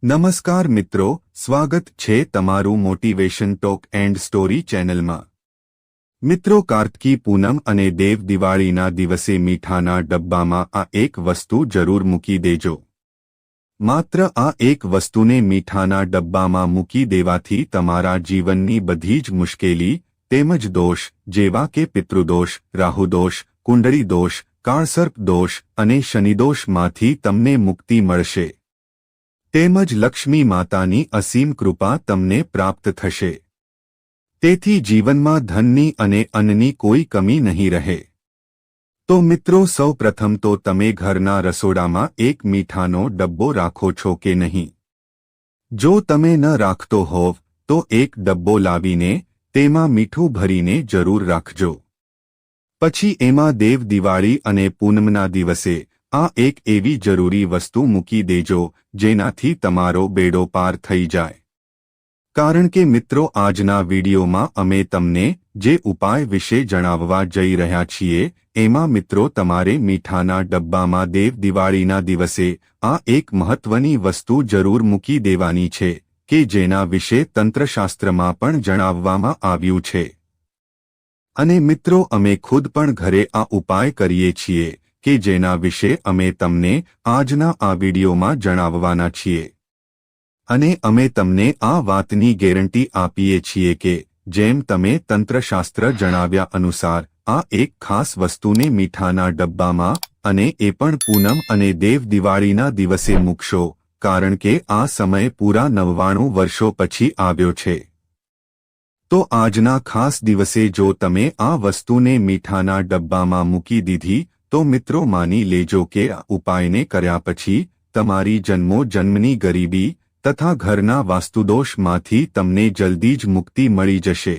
નમસ્કાર મિત્રો, સ્વાગત છે તમારું મોટિવેશન ટોક એન્ડ સ્ટોરી ચેનલમાં। મિત્રો, કાર્તકી પૂનમ અને દેવ દિવાળીના દિવસે મીઠાના ડબ્બામાં આ એક વસ્તુ જરૂર મૂકી દેજો। માત્ર આ એક વસ્તુને મીઠાના ડબ્બામાં મૂકી દેવાથી તમારા જીવનની બધી જ મુશ્કેલી તેમજ દોષ જેવા કે પિતૃદોષ, રાહુદોષ, કુંડળી દોષ, કાળસર્પ દોષ અને શનિદોષમાંથી તમને મુક્તિ મળશે। તેમજ લક્ષ્મી માતાની અસીમ કૃપા તમને પ્રાપ્ત થશે। તેથી જીવનમાં ધનની અને અન્નની કોઈ કમી નહીં રહે। તો મિત્રો, સૌ પ્રથમ તો તમે ઘરના રસોડામાં એક મીઠાનો ડબ્બો રાખો છો કે નહીં? જો તમે ન રાખતો હોવ તો એક ડબ્બો લાવીને તેમાં મીઠું ભરીને જરૂર રાખજો। પછી એમાં દેવ દિવાળી અને પૂનમના દિવસે આ એક એવી જરૂરી વસ્તુ મૂકી દેજો જેનાથી તમારો બેડો પાર થઈ જાય। કારણ કે મિત્રો, આજના વિડીયોમાં અમે તમને જે ઉપાય વિશે જણાવવા જઈ રહ્યા છીએ એમાં મિત્રો તમારે મીઠાના ડબ્બામાં દેવ દિવાળીના દિવસે આ એક મહત્વની વસ્તુ જરૂર મૂકી દેવાની છે કે જેના વિશે તંત્રશાસ્ત્રમાં પણ જણાવવામાં આવ્યું છે। અને મિત્રો, અમે ખુદ પણ ઘરે આ ઉપાય કરીએ છીએ કે જેના વિશે અમે તમને આજના આ વિડીયોમાં જણાવવાના છીએ। અને અમે તમને આ વાતની ગેરંટી આપીએ છીએ કે જેમ તમે તંત્રશાસ્ત્ર જણાવ્યા અનુસાર આ એક ખાસ વસ્તુને મીઠાના ડબ્બામાં અને એ પણ પૂનમ અને દેવ દિવાળીના દિવસે મૂકશો, કારણ કે આ સમય પૂરા 99 વર્ષો પછી આવ્યો છે। તો આજના ખાસ દિવસે જો તમે આ વસ્તુને મીઠાના ડબ્બામાં મૂકી દીધી તો મિત્રો, માની લેજો કે આ ઉપાયને કર્યા પછી તમારી જન્મો જન્મની ગરીબી તથા ઘરના વાસ્તુદોષમાંથી તમને જલ્દી જ મુક્તિ મળી જશે।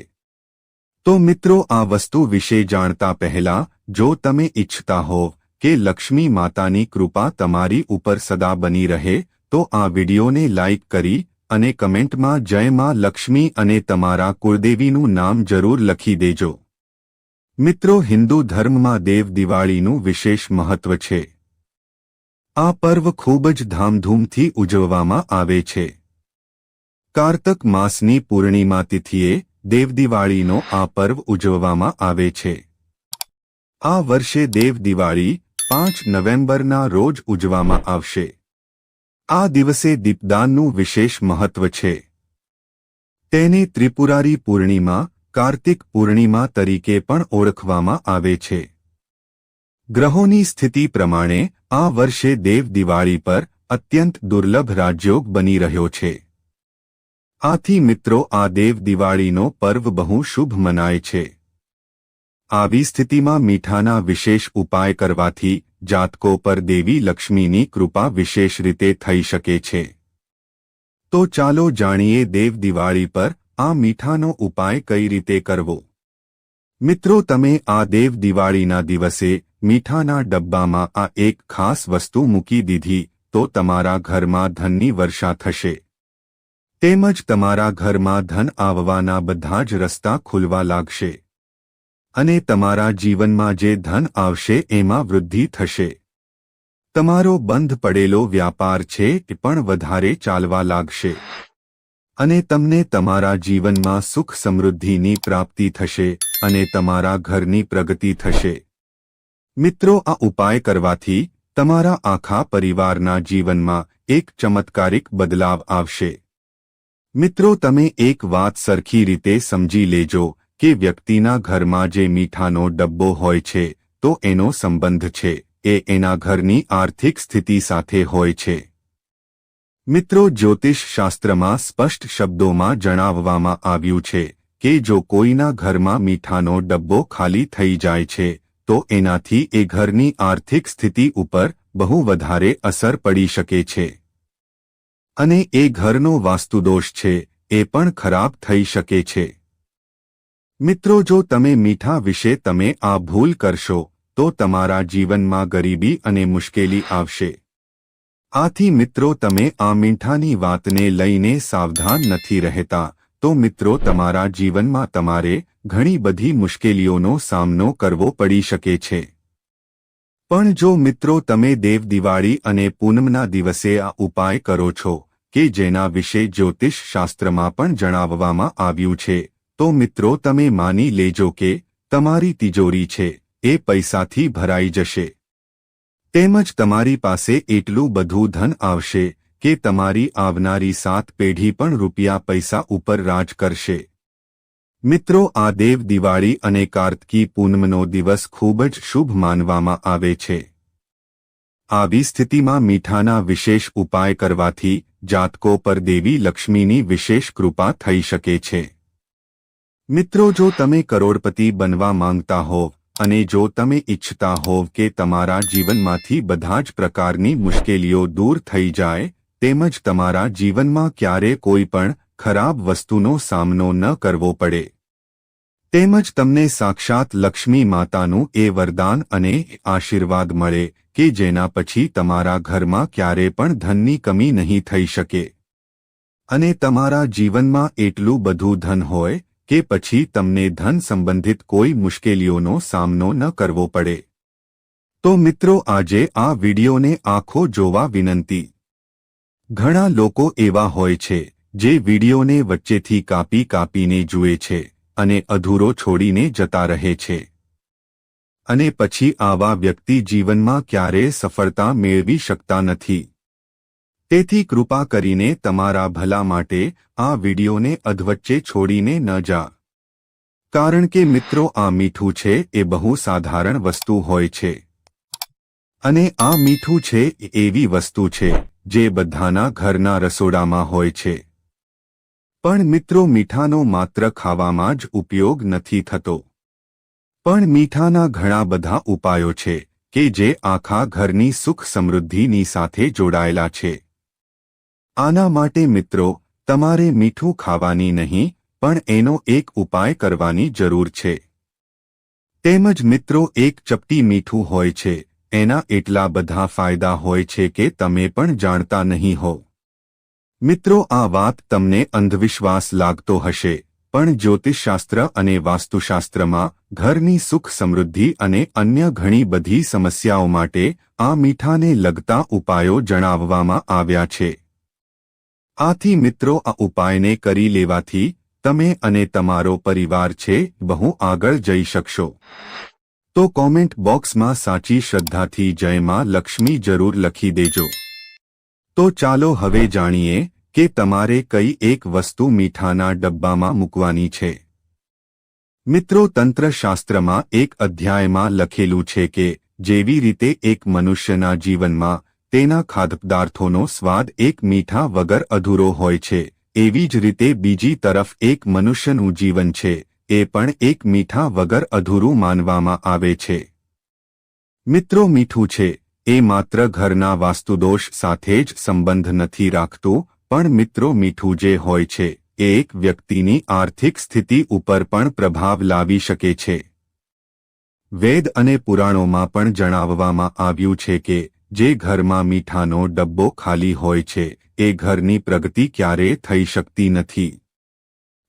તો મિત્રો, આ વસ્તુ વિશે જાણતા પહેલા જો તમે ઈચ્છતા હોવ કે લક્ષ્મી માતાની કૃપા તમારી ઉપર સદા બની રહે તો આ વિડીયોને લાઇક કરી અને કમેન્ટમાં જય માં લક્ષ્મી અને તમારા કુળદેવીનું નામ જરૂર લખી દેજો। મિત્રો, હિન્દુ ધર્મમાં દેવ દિવાળીનું વિશેષ મહત્વ છે। આ પર્વ ખૂબ જ ધામધૂમથી ઉજવવામાં આવે છે। કારતક માસની પૂર્ણિમા તિથિએ દેવ દિવાળીનો આ પર્વ ઉજવવામાં આવે છે। આ વર્ષે દેવ દિવાળી 5 નવેમ્બરના રોજ ઉજવવામાં આવશે। આ દિવસે દીપદાનનું વિશેષ મહત્વ છે। તેને ત્રિપુરારી પૂર્ણિમા, કાર્તિક પૂર્ણિમા તરીકે પણ ઓળખવામાં આવે છે। ગ્રહોની સ્થિતિ પ્રમાણે આ વર્ષે દેવ દિવાળી પર અત્યંત દુર્લભ રાજયોગ બની રહ્યો છે। આથી મિત્રો, આ દેવ દિવાળીનો પર્વ બહુ શુભ મનાય છે। આવી સ્થિતિમાં મીઠાના વિશેષ ઉપાય કરવાથી જાતકો પર દેવી લક્ષ્મીની કૃપા વિશેષ રીતે થઈ શકે છે। તો ચાલો જાણીએ દેવ દિવાળી પર આ મીઠાનો ઉપાય કઈ રીતે કરવો। મિત્રો, તમે આ દેવ દિવાળીના દિવસે મીઠાના ડબ્બામાં આ એક ખાસ વસ્તુ મૂકી દીધી તો તમારા ઘરમાં ધનની વર્ષા થશે। તેમજ તમારા ઘરમાં ધન આવવાના બધા જ રસ્તા ખુલવા લાગશે અને તમારા જીવનમાં જે ધન આવશે એમાં વૃદ્ધિ થશે। તમારો બંધ પડેલો વ્યાપાર છે એ પણ વધારે ચાલવા લાગશે અને તમને તમારા જીવનમાં સુખ સમૃદ્ધિની પ્રાપ્તિ થશે અને તમારા ઘરની પ્રગતિ થશે। મિત્રો, આ ઉપાય કરવાથી તમારા આખા પરિવારના જીવનમાં એક ચમત્કારિક બદલાવ આવશે। મિત્રો, તમે એક વાત સરખી રીતે સમજી લેજો કે વ્યક્તિના ઘરમાં જે મીઠાનો ડબ્બો હોય છે તો એનો સંબંધ છે એ એના ઘરની આર્થિક સ્થિતિ સાથે હોય છે। મિત્રો, જ્યોતિષ શાસ્ત્રમાં સ્પષ્ટ શબ્દોમાં જણાવવામાં આવ્યું છે કે જો કોઈના ઘરમાં મીઠાનો ડબ્બો ખાલી થઈ જાય છે તો એનાથી એ ઘરની આર્થિક સ્થિતિ ઉપર બહુ વધારે અસર પડી શકે છે અને એ ઘરનો વાસ્તુદોષ છે એ પણ ખરાબ થઈ શકે છે। મિત્રો, જો તમે મીઠા વિશે તમે આ ભૂલ કરશો તો તમારા જીવનમાં ગરીબી અને મુશ્કેલી આવશે। આથી મિત્રો, તમે આ મીઠાની વાતને લઈને સાવધાન નથી રહેતા તો મિત્રો, તમારા જીવનમાં તમારે ઘણી બધી મુશ્કેલીઓનો સામનો કરવો પડી શકે છે। પણ જો મિત્રો તમે દેવ દિવાળી અને પૂનમના દિવસે આ ઉપાય કરો છો કે જેના વિશે જ્યોતિષ શાસ્ત્રમાં પણ જણાવવામાં આવ્યું છે, તો મિત્રો તમે માની લેજો કે તમારી તિજોરી છે એ પૈસાથી ભરાઈ જશે. તેમજ તમારી પાસે એટલું બધું ધન આવશે કે તમારી આવનારી 7 પેઢી પણ રૂપિયા પૈસા ઉપર રાજ કરશે. મિત્રો, આ દેવ દિવાળી અને કાર્તકી પૂનમનો દિવસ ખૂબ જ શુભ માનવામાં આવે છે. આવી સ્થિતિમાં મીઠાના વિશેષ ઉપાય કરવાથી જાતકો પર દેવી લક્ષ્મીની વિશેષ કૃપા થઈ શકે છે. મિત્રો, જો તમે કરોડપતિ બનવા માંગતા હોવ અને જો તમે ઈચ્છતા હોવ કે તમારા જીવનમાંથી બધા જ પ્રકારની મુશ્કેલીઓ દૂર થઈ જાય, તેમજ તમારા જીવનમાં ક્યારે કોઈ પણ ખરાબ વસ્તુનો સામનો ન કરવો પડે, તેમજ તમને સાક્ષાત લક્ષ્મી માતાનું એ વરદાન અને આશીર્વાદ મળે કે જેના પછી તમારા ઘરમાં ક્યારે પણ ધનની કમી નહીં થઈ શકે અને તમારા જીવનમાં એટલું બધું ધન હોય કે પછી તમને ધન સંબંધિત કોઈ મુશ્કેલીઓનો સામનો ન કરવો પડે, તો મિત્રો આજે આ વિડિયોને આખો જોવા વિનંતી. ઘણા લોકો એવા હોય છે જે વિડિયોને વચ્ચેથી કાપીને જુએ છે અને અધૂરો છોડીને જતા રહે છે અને પછી આવા વ્યક્તિ જીવનમાં ક્યારેય સફળતા મેળવી શકતા નથી. તેથી કૃપા કરીને તમારા ભલા માટે આ વિડિયોને અધવચ્ચે છોડીને ન જા. કારણ કે મિત્રો, આ મીઠું છે એ બહુ સાધારણ વસ્તુ હોય છે અને આ મીઠું છે એવી વસ્તુ છે જે બધાના ઘરના રસોડામાં હોય છે. પણ મિત્રો, મીઠાનો માત્ર ખાવામાં જ ઉપયોગ નથી થતો, પણ મીઠાના ઘણા બધા ઉપાયો છે કે જે આખા ઘરની સુખ સમૃદ્ધિની સાથે જોડાયેલા છે. આના માટે મિત્રો, તમારે મીઠું ખાવાની નહીં પણ એનો એક ઉપાય કરવાની જરૂર છે. તેમજ મિત્રો, એક ચપટી મીઠું હોય છે એના એટલા બધા ફાયદા હોય છે કે તમે પણ જાણતા નહીં હો. મિત્રો, આ વાત તમને અંધવિશ્વાસ લાગતો હશે, પણ જ્યોતિષશાસ્ત્ર અને વાસ્તુશાસ્ત્રમાં ઘરની સુખ સમૃદ્ધિ અને અન્ય ઘણી બધી સમસ્યાઓ માટે આ મીઠાને લગતા ઉપાયો જણાવવામાં આવ્યા છે. આથી મિત્રો, આ ઉપાયને કરી લેવાથી તમે અને તમારો પરિવાર છે બહુ આગળ જઈ શકશો. તો કોમેન્ટ બોક્સમાં સાચી શ્રદ્ધાથી જય માં લક્ષ્મી જરૂર લખી દેજો. તો ચાલો હવે જાણીએ કે તમારે કઈ એક વસ્તુ મીઠાના ડબ્બામાં મૂકવાની છે. મિત્રો, તંત્રશાસ્ત્રમાં એક અધ્યાયમાં લખેલું છે કે જેવી રીતે એક મનુષ્યના જીવનમાં તેના ખાદ્યપદાર્થોનો સ્વાદ એક મીઠા વગર અધૂરો હોય છે, એવી જ રીતે બીજી તરફ એક મનુષ્યનું જીવન છે એ પણ એક મીઠા વગર અધૂરું માનવામાં આવે છે. મિત્રો, મીઠું છે એ માત્ર ઘરના વાસ્તુદોષ સાથે જ સંબંધ નથી રાખતું, પણ મિત્રો, મીઠું જે હોય છે એ એક વ્યક્તિની આર્થિક સ્થિતિ ઉપર પણ પ્રભાવ લાવી શકે છે. વેદ અને પુરાણોમાં પણ જણાવવામાં આવ્યું છે કે જે ઘરમાં મીઠાનો ડબ્બો ખાલી હોય છે એ ઘરની પ્રગતિ ક્યારેય થઈ શકતી નથી.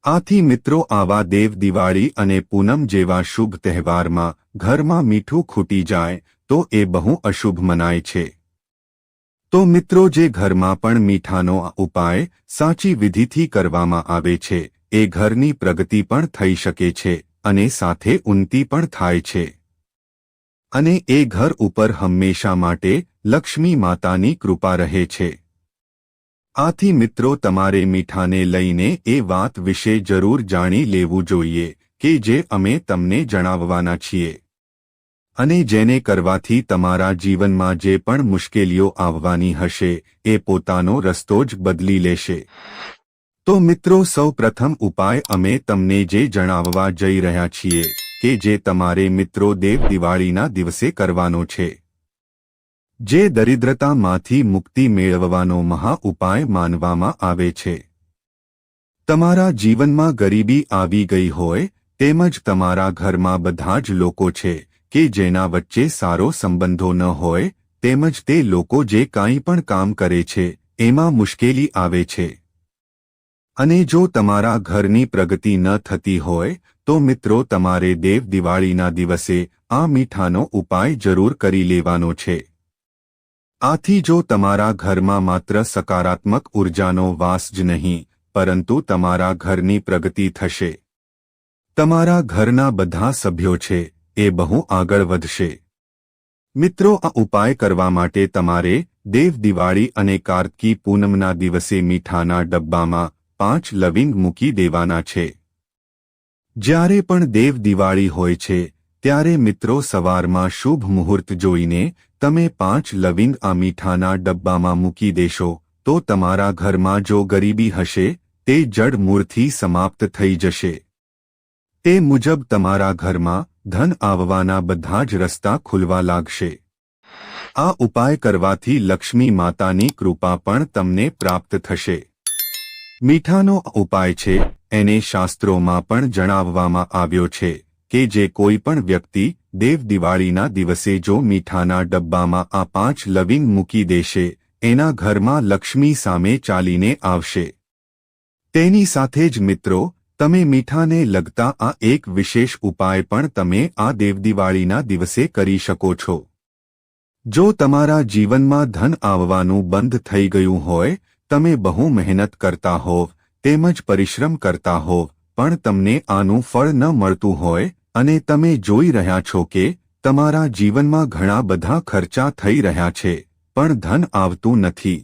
આથી મિત્રો, આવા દેવ દિવાળી અને પૂનમ જેવા શુભ તહેવારમાં ઘરમાં મીઠું ખૂટી જાય તો એ બહુ અશુભ મનાય છે. તો મિત્રો, જે ઘરમાં પણ મીઠાનો ઉપાય સાચી વિધિથી કરવામાં આવે છે એ ઘરની પ્રગતિ પણ થઈ શકે છે અને સાથે ઉન્નતિ પણ થાય છે અને એ ઘર ઉપર હંમેશા માટે લક્ષ્મી માતાની કૃપા રહે છે. આથી મિત્રો, તમારે મીઠાને લઈને એ વાત વિશે જરૂર જાણી લેવું જોઈએ કે જે અમે તમને જણાવવાના છીએ અને જેને કરવાથી તમારા જીવનમાં જે પણ મુશ્કેલીઓ આવવાની હશે એ પોતાનો રસ્તો જ બદલી લેશે. તો મિત્રો, સૌ પ્રથમ ઉપાય અમે તમને જે જણાવવા જઈ રહ્યા છીએ કે જે તમારે મિત્રો દેવ દિવાળીના દિવસે કરવાનો છે, જે દરિદ્રતામાંથી મુક્તિ મેળવવાનો મહા ઉપાય માનવામાં આવે છે. તમારા જીવનમાં ગરીબી આવી ગઈ હોય તેમજ તમારા ઘરમાં બધા જ લોકો છે કે જેના વચ્ચે સારો સંબંધો ન હોય, તેમજ તે લોકો જે કાંઈ પણ કામ કરે છે એમાં મુશ્કેલી આવે છે અને જો તમારા ઘરની પ્રગતિ ન થતી હોય તો મિત્રો, તમારે દેવ દિવાળીના દિવસે આ મીઠાનો ઉપાય જરૂર કરી લેવાનો છે. આથી જો તમારા ઘરમાં માત્ર સકારાત્મક ઉર્જાનો વાસ જ નહીં પરંતુ તમારા ઘરની પ્રગતિ થશે. તમારા ઘરના બધા સભ્યો છે એ બહુ આગળ વધશે. મિત્રો, આ ઉપાય કરવા માટે તમારે દેવ દિવાળી અને કાર્તિકી પૂનમના દિવસે મીઠાના ડબ્બામાં 5 લવિંગ મૂકી દેવાના છે. જ્યારે પણ દેવ દિવાળી હોય છે ત્યારે મિત્રો સવારમાં શુભ મુહૂર્ત જોઈને તમે 5 લવિંગ આ મીઠાના ડબ્બામાં મૂકી દેશો તો તમારા ઘરમાં જો ગરીબી હશે તે જડ મૂળથી સમાપ્ત થઈ જશે. તે મુજબ તમારા ઘરમાં ધન આવવાના બધા જ રસ્તા ખુલવા લાગશે. આ ઉપાય કરવાથી લક્ષ્મી માતાની કૃપા પણ તમને પ્રાપ્ત થશે. મીઠાનો ઉપાય છે એને શાસ્ત્રોમાં પણ જણાવવામાં આવ્યો છે કે જે કોઈ પણ વ્યક્તિ દેવ દિવાળીના દિવસે જો મીઠાના ડબ્બામાં આ 5 લવિંગ મૂકી દેશે એના ઘરમાં લક્ષ્મી સામે ચાલીને આવશે. તેની સાથે જ મિત્રો તમે મીઠાને લગતા આ એક વિશેષ ઉપાય પણ તમે આ દેવ દિવાળીના દિવસે કરી શકો છો. જો તમારા જીવનમાં ધન આવવાનું બંધ થઈ ગયું હોય, તમે બહુ મહેનત કરતા હોવ તેમજ પરિશ્રમ કરતા હોવ પણ તમને આનું ફળ ન મળતું હોય અને તમે જોઈ રહ્યા છો કે તમારા જીવનમાં ઘણા બધા ખર્ચા થઈ રહ્યા છે પણ ધન આવતું નથી,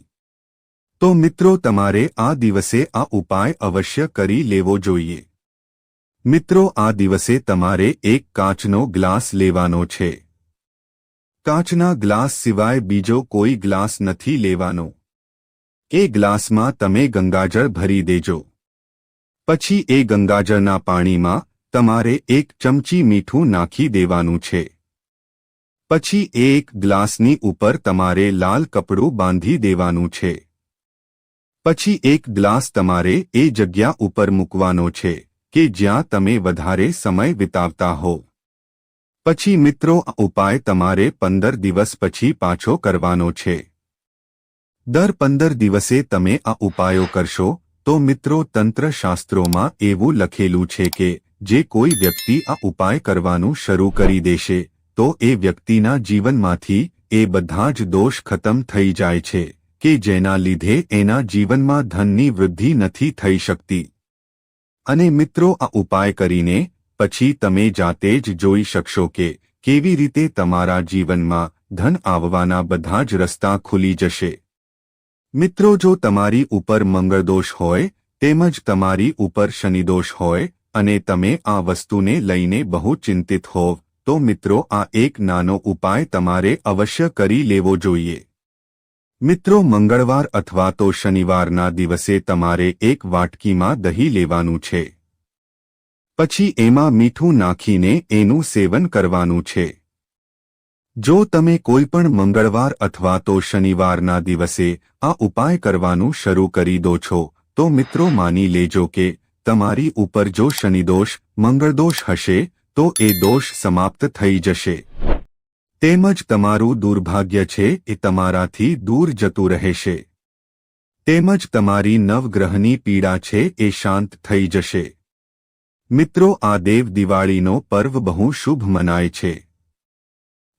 તો મિત્રો તમારે આ દિવસે આ ઉપાય અવશ્ય કરી લેવો જોઈએ. મિત્રો, આ દિવસે તમારે એક કાચનો ગ્લાસ લેવાનો છે. કાચના ગ્લાસ સિવાય બીજો કોઈ ગ્લાસ નથી લેવાનો. એ ગ્લાસમાં તમે ગંગાજળ ભરી દેજો. પછી એ ગંગાજળના પાણીમાં તમારે 1 ચમચી મીઠું નાખી દેવાનું છે. પછી એક ગ્લાસની ઉપર તમારે લાલ કપડું બાંધી દેવાનું છે. પછી એક ગ્લાસ તમારે એ જગ્યા ઉપર મૂકવાનો છે કે જ્યાં તમે વધારે સમય વિતાવતા હો. પછી મિત્રો આ ઉપાય તમારે 15 દિવસ પછી પાછો કરવાનો છે. દર 15 દિવસે તમે આ ઉપાયો કરશો તો મિત્રો તંત્રશાસ્ત્રોમાં એવું લખેલું છે કે જે કોઈ વ્યક્તિ આ ઉપાય કરવાનું શરૂ કરી દેશે તો એ વ્યક્તિના જીવનમાંથી એ બધા જ દોષ ખતમ થઈ જાય છે કે જેના લીધે એના જીવનમાં ધનની વૃદ્ધિ નથી થઈ શકતી. અને મિત્રો આ ઉપાય કરીને પછી તમે જાતે જ જોઈ શકશો કે કેવી રીતે તમારા જીવનમાં ધન આવવાના બધા જ રસ્તા ખુલી જશે. મિત્રો, જો તમારી ઉપર મંગળદોષ હોય તેમજ તમારી ઉપર શનિદોષ હોય અને તમે આ વસ્તુને લઈને બહુ ચિંતિત હોવ તો મિત્રો આ એક નાનો ઉપાય તમારે અવશ્ય કરી લેવો જોઈએ. મિત્રો, મંગળવાર અથવા તો શનિવારના દિવસે તમારે એક વાટકીમાં દહીં લેવાનું છે. પછી એમાં મીઠું નાખીને એનું સેવન કરવાનું છે. જો તમે કોઈ પણ મંગળવાર અથવા તો શનિવારના દિવસે આ ઉપાય કરવાનું શરૂ કરી દો છો તો મિત્રો માની લેજો કે તમારી ઉપર જો શનિદોષ મંગળદોષ હશે તો એ દોષ સમાપ્ત થઈ જશે. તેમજ તમારું દુર્ભાગ્ય છે એ તમારાથી દૂર જતું રહેશે. તેમજ તમારી નવગ્રહની પીડા છે એ શાંત થઈ જશે. મિત્રો, આ દેવ દિવાળીનો પર્વ બહુ શુભ મનાય છે.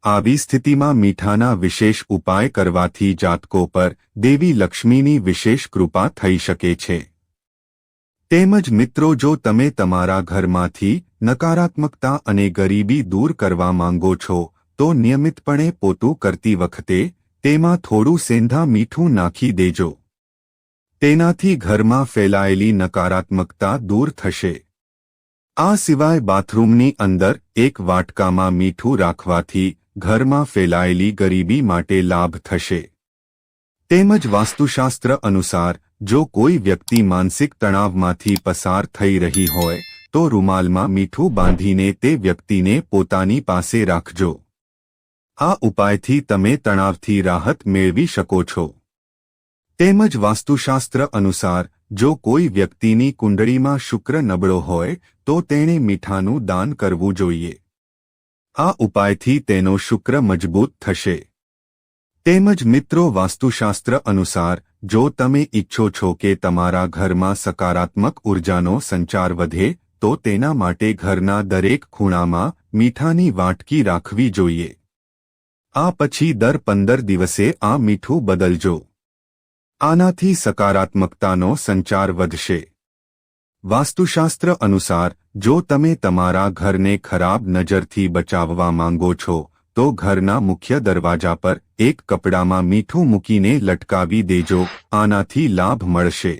આવી સ્થિતિમાં મીઠાના વિશેષ ઉપાય કરવાથી જાતકો પર દેવી લક્ષ્મીની વિશેષ કૃપા થઈ શકે છે. તેમજ મિત્રો જો તમે તમારા ઘરમાંથી નકારાત્મકતા અને ગરીબી દૂર કરવા માંગો છો તો નિયમિતપણે પોતું કરતી વખતે તેમાં થોડું સેંધા મીઠું નાખી દેજો. તેનાથી ઘરમાં ફેલાયેલી નકારાત્મકતા દૂર થશે. આ સિવાય બાથરૂમની અંદર એક વાટકામાં મીઠું રાખવાથી ઘરમાં ફેલાયેલી ગરીબી માટે લાભ થશે. તેમજ વાસ્તુશાસ્ત્ર અનુસાર જો કોઈ વ્યક્તિ માનસિક તણાવમાંથી પસાર થઈ રહી હોય તો રૂમાલમાં મીઠું બાંધીને તે વ્યક્તિને પોતાની પાસે રાખજો. આ ઉપાયથી તમે તણાવથી રાહત મેળવી શકો છો. તેમજ વાસ્તુશાસ્ત્ર અનુસાર જો કોઈ વ્યક્તિની કુંડળીમાં શુક્ર નબળો હોય તો તેણે મીઠાનું દાન કરવું જોઈએ. આ ઉપાયથી તેનો શુક્ર મજબૂત થશે. તેમજ મિત્રો વાસ્તુશાસ્ત્ર અનુસાર જો તમે ઈચ્છો છો કે તમારા ઘરમાં સકારાત્મક ઉર્જાનો સંચાર વધે તો તેના માટે ઘરના દરેક ખૂણામાં મીઠાની વાટકી રાખવી જોઈએ. આ પછી દર 15 દિવસે આ મીઠું બદલજો. આનાથી સકારાત્મકતાનો સંચાર વધશે. વાસ્તુશાસ્ત્ર અનુસાર જો તમે તમારા ઘરને ખરાબ નજરથી બચાવવા માંગો છો તો ઘરના મુખ્ય દરવાજા પર એક કપડામાં મીઠું મૂકીને લટકાવી દેજો. આનાથી લાભ મળશે.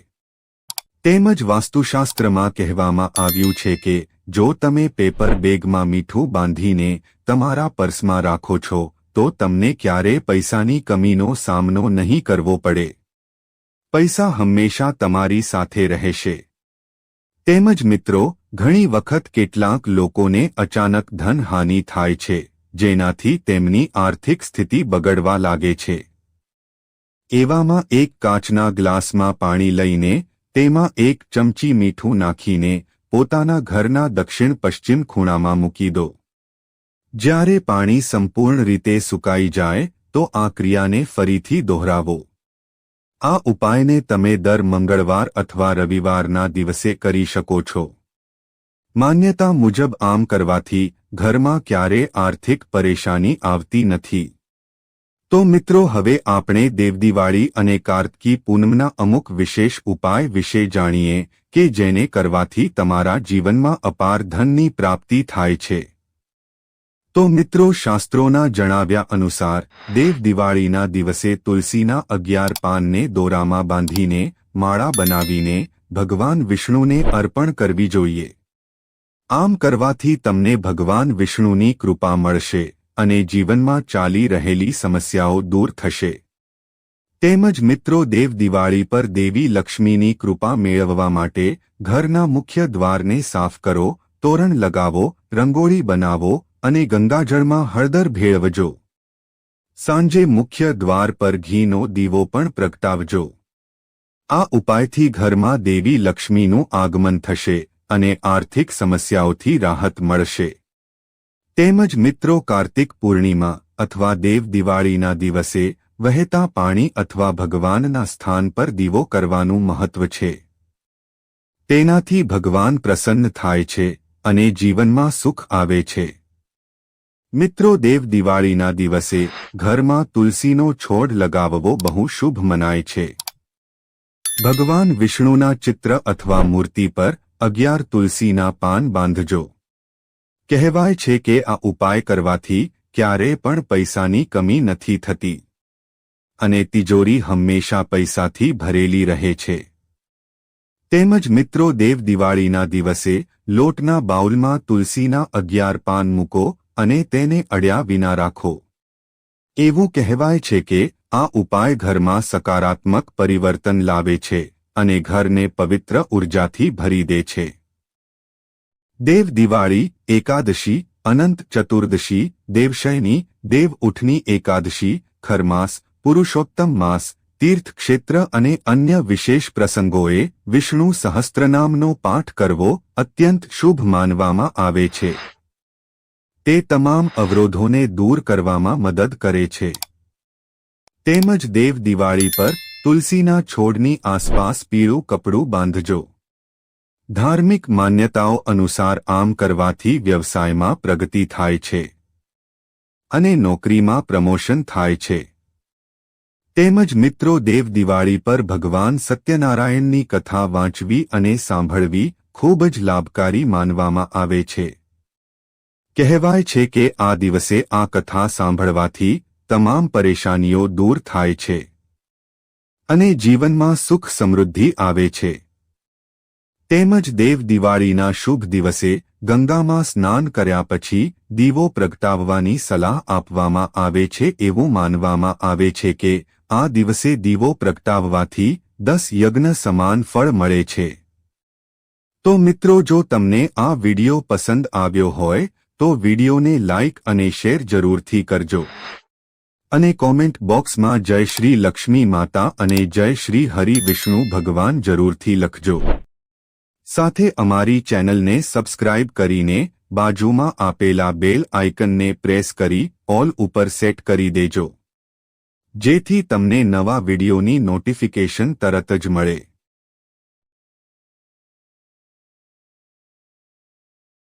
તેમજ વાસ્તુશાસ્ત્રમાં કહેવામાં આવ્યું છે કે જો તમે પેપર બેગમાં મીઠું બાંધીને તમારા પર્સમાં રાખો છો તો તમને ક્યારેય પૈસાની કમીનો સામનો નહીં કરવો પડે. પૈસા હંમેશા તમારી સાથે રહેશે. તેમજ મિત્રો, ઘણી વખત કેટલાક લોકોને અચાનક ધનહાનિ થાય છે, જેનાથી તેમની આર્થિક સ્થિતિ બગડવા લાગે છે. એવામાં એક કાચના ગ્લાસમાં પાણી લઈને તેમાં એક ચમચી મીઠું નાખીને પોતાના ઘરના દક્ષિણ પશ્ચિમ ખૂણામાં મૂકી દો. જ્યારે પાણી સંપૂર્ણ રીતે સુકાઈ જાય તો આ ક્રિયાને ફરીથી દોહરાવો. આ ઉપાયને તમે દર મંગળવાર અથવા રવિવારના દિવસે કરી શકો છો. માન્યતા મુજબ આમ કરવાથી ઘરમાં ક્યારેય આર્થિક પરેશાની આવતી નથી. તો મિત્રો, હવે આપણે દેવદિવાળી અને કાર્તિકી પૂનમના અમુક વિશેષ ઉપાય વિશે જાણીએ કે જેને કરવાથી તમારા જીવનમાં અપાર ધનની પ્રાપ્તિ થાય છે. તો મિત્રો, શાસ્ત્રોના જણાવ્યા અનુસાર દેવદિવાળીના દિવસે તુલસીના 11 પાનને દોરામાં બાંધીને માળા બનાવીને ભગવાન વિષ્ણુને અર્પણ કરવી જોઈએ. આમ કરવાથી તમને ભગવાન વિષ્ણુની કૃપા મળશે અને જીવનમાં ચાલી રહેલી સમસ્યાઓ દૂર થશે. તેમજ મિત્રો, દેવદિવાળી પર દેવી લક્ષ્મીની કૃપા મેળવવા માટે ઘરના મુખ્ય દ્વારને સાફ કરો, તોરણ લગાવો, રંગોળી બનાવો અને ગંગાજળમાં હળદર ભેળવજો. સાંજે મુખ્ય દ્વાર પર ઘીનો દીવો પણ પ્રગટાવજો. આ ઉપાયથી ઘરમાં દેવી લક્ષ્મીનું આગમન થશે અને આર્થિક સમસ્યાઓથી રાહત મળશે. તેમજ મિત્રો, કાર્તિક પૂર્ણિમા અથવા દેવદિવાળીના દિવસે વહેતા પાણી અથવા ભગવાનના સ્થાન પર દીવો કરવાનું મહત્વ છે. તેનાથી ભગવાન પ્રસન્ન થાય છે અને જીવનમાં સુખ આવે છે. મિત્રો, દેવદિવાળીના દિવસે ઘરમાં તુલસીનો છોડ લગાવવો બહુ શુભ મનાય છે. ભગવાન વિષ્ણુના ચિત્ર અથવા મૂર્તિ પર 11 તુલસીના પાન બાંધજો. કહેવાય છે કે આ ઉપાય કરવાથી ક્યારેય પણ પૈસાની કમી નથી થતી અને તિજોરી હંમેશા પૈસાથી ભરેલી રહે છે. તેમજ મિત્રો, દેવદિવાળીના દિવસે લોટના બાઉલમાં તુલસીના 11 પાન મૂકો અને તેને અડ્યા વિના રાખો. એવું કહેવાય છે કે આ ઉપાય ઘરમાં સકારાત્મક પરિવર્તન લાવે છે અને ઘરને પવિત્ર ઉર્જાથી ભરી દે છે. દેવદિવાળી, એકાદશી, અનંત ચતુર્દશી, દેવશયની, દેવ ઉઠની એકાદશી, ખરમાસ, પુરુષોત્તમ માસ, તીર્થક્ષેત્ર અને અન્ય વિશેષ પ્રસંગોએ વિષ્ણુ સહસ્ત્રનામનો પાઠ કરવો અત્યંત શુભ માનવામાં આવે છે. તે તમામ અવરોધોને દૂર કરવામાં મદદ કરે છે. તેમજ દેવદિવાળી પર તુલસીના છોડની આસપાસ પીળું કપડું બાંધજો. ધાર્મિક માન્યતાઓ અનુસાર આમ કરવાથી વ્યવસાયમાં પ્રગતિ થાય છે અને નોકરીમાં પ્રમોશન થાય છે. તેમજ મિત્રો, દેવદિવાળી પર ભગવાન સત્યનારાયણની કથા વાંચવી અને સાંભળવી ખૂબ જ લાભકારી માનવામાં આવે છે. કહેવાય છે કે આ દિવસે આ કથા સાંભળવાથી તમામ પરેશાનીઓ દૂર થાય છે અને જીવનમાં સુખ સમૃદ્ધિ આવે છે. તેમજ દેવદિવાળીના શુભ દિવસે ગંગામાં સ્નાન કર્યા પછી દીવો પ્રગટાવવાની સલાહ આપવામાં આવે છે. એવું માનવામાં આવે છે કે આ દિવસે દીવો પ્રગટાવવાથી 10 યજ્ઞ સમાન ફળ મળે છે. તો મિત્રો, જો તમને આ વિડિયો પસંદ આવ્યો હોય તો વિડિયોને લાઇક અને શેર જરૂરથી કરજો અને કોમેન્ટ બોક્સમાં જય શ્રી લક્ષ્મી માતા અને જય શ્રી હરિ વિષ્ણુ ભગવાન જરૂરથી લખજો. સાથે અમારી ચેનલને સબસ્ક્રાઇબ કરીને બાજુમાં આપેલા બેલ આઇકનને પ્રેસ કરી ઓલ ઉપર સેટ કરી દેજો, જેથી તમને નવા વિડિયોની નોટિફિકેશન તરત જ મળે.